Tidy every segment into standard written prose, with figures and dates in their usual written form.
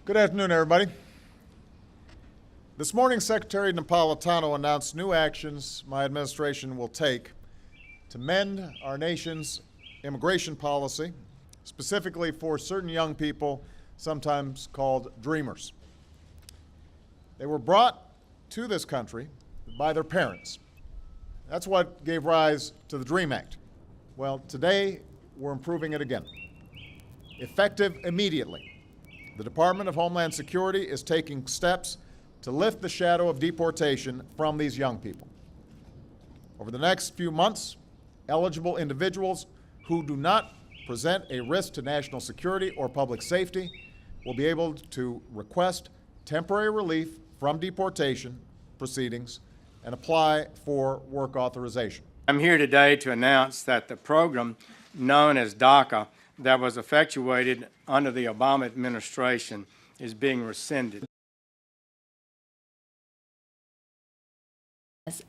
Good afternoon, everybody. This morning, Secretary Napolitano announced new actions my administration will take to mend our nation's immigration policy, specifically for certain young people, sometimes called dreamers. They were brought to this country by their parents. That's what gave rise to the DREAM Act. Well, today, we're improving it again. Effective immediately, the Department of Homeland Security is taking steps to lift the shadow of deportation from these young people. Over the next few months, eligible individuals who do not present a risk to national security or public safety will be able to request temporary relief from deportation proceedings and apply for work authorization. I'm here today to announce that the program known as DACA that was effectuated under the Obama administration is being rescinded.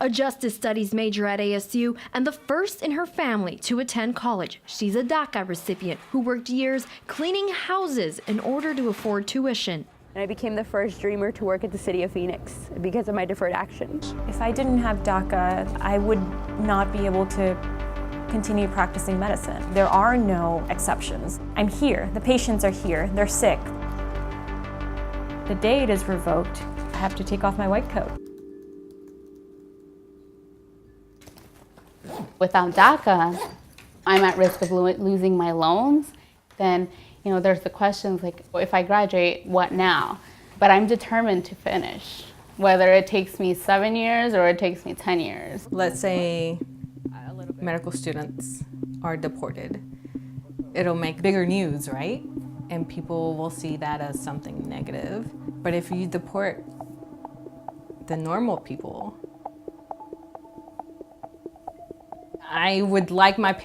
A justice studies major at ASU and the first in her family to attend college. She's a DACA recipient who worked years cleaning houses in order to afford tuition. And I became the first dreamer to work at the city of Phoenix because of my deferred action. If I didn't have DACA, I would not be able to continue practicing medicine. There are no exceptions. I'm here, the patients are here, they're sick. The day it is revoked, I have to take off my white coat. Without DACA, I'm at risk of losing my loans. Then, there's the questions like, if I graduate, what now? But I'm determined to finish, whether it takes me 7 years or it takes me 10 years. Let's say medical students are deported. It'll make bigger news, right? And people will see that as something negative. But if you deport the normal people, I would like my...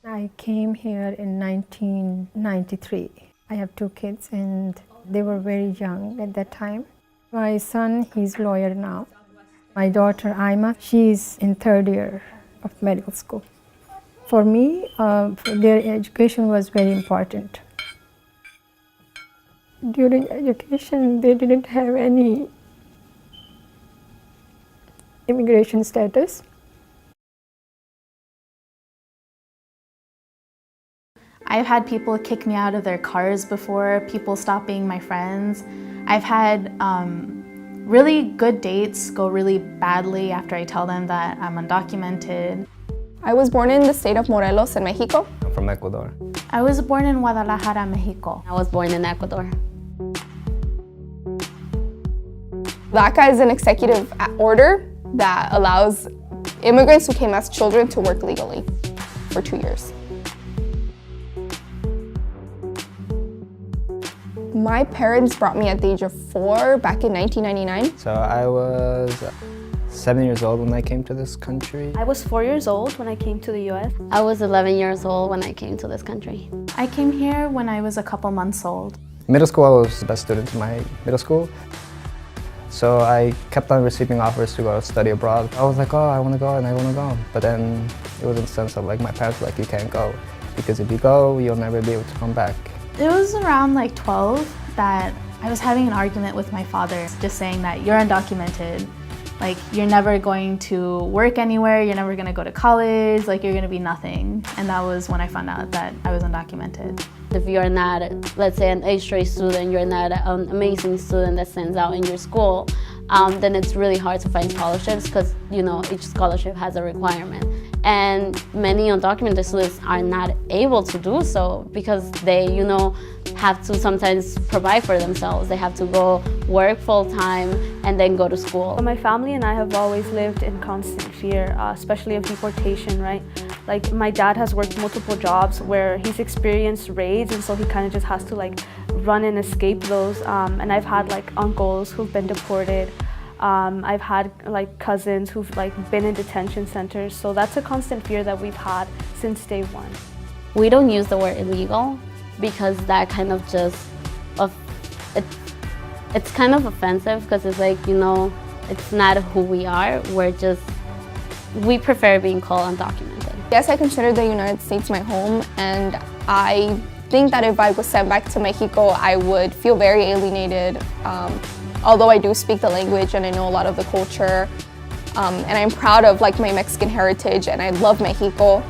I came here in 1993. I have 2 kids and they were very young at that time. My son, he's a lawyer now. My daughter, Ima, she's in 3rd year of medical school. For me, their education was very important. During education, they didn't have any immigration status. I've had people kick me out of their cars before, people stop being my friends. I've had really good dates go really badly after I tell them that I'm undocumented. I was born in the state of Morelos in Mexico. I'm from Ecuador. I was born in Guadalajara, Mexico. I was born in Ecuador. DACA is an executive order that allows immigrants who came as children to work legally for 2 years. My parents brought me at the age of 4 back in 1999. So I was 7 years old when I came to this country. I was 4 years old when I came to the U.S. I was 11 years old when I came to this country. I came here when I was a couple months old. Middle school, I was the best student in my middle school. So I kept on receiving offers to go study abroad. I was like, oh, I want to go and I want to go. But then it was in the sense of like my parents were like, you can't go. Because if you go, you'll never be able to come back. It was around like 12 that I was having an argument with my father, just saying that you're undocumented. Like, you're never going to work anywhere, you're never going to go to college, like you're going to be nothing. And that was when I found out that I was undocumented. If you're not, let's say, an A-straight student, you're not an amazing student that stands out in your school, then it's really hard to find scholarships because, each scholarship has a requirement. And many undocumented students are not able to do so because they, have to sometimes provide for themselves. They have to go work full-time and then go to school. My family and I have always lived in constant fear, especially of deportation, right? Like, my dad has worked multiple jobs where he's experienced raids, and so he kind of just has to run and escape those. And I've had uncles who've been deported. I've had cousins who've been in detention centers. So that's a constant fear that we've had since day one. We don't use the word illegal because that kind of just, it's kind of offensive because it's it's not who we are. We prefer being called undocumented. Yes, I consider the United States my home, and I think that if I was sent back to Mexico, I would feel very alienated. Although I do speak the language and I know a lot of the culture, and I'm proud of like my Mexican heritage and I love Mexico,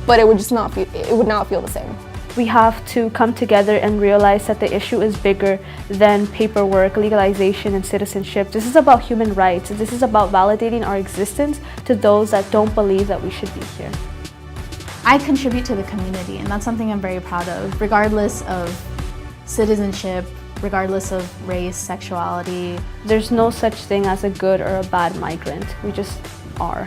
but it would just not feel the same. We have to come together and realize that the issue is bigger than paperwork, legalization, and citizenship. This is about human rights. This is about validating our existence to those that don't believe that we should be here. I contribute to the community, and that's something I'm very proud of, regardless of citizenship, regardless of race, sexuality. There's no such thing as a good or a bad migrant. We just are.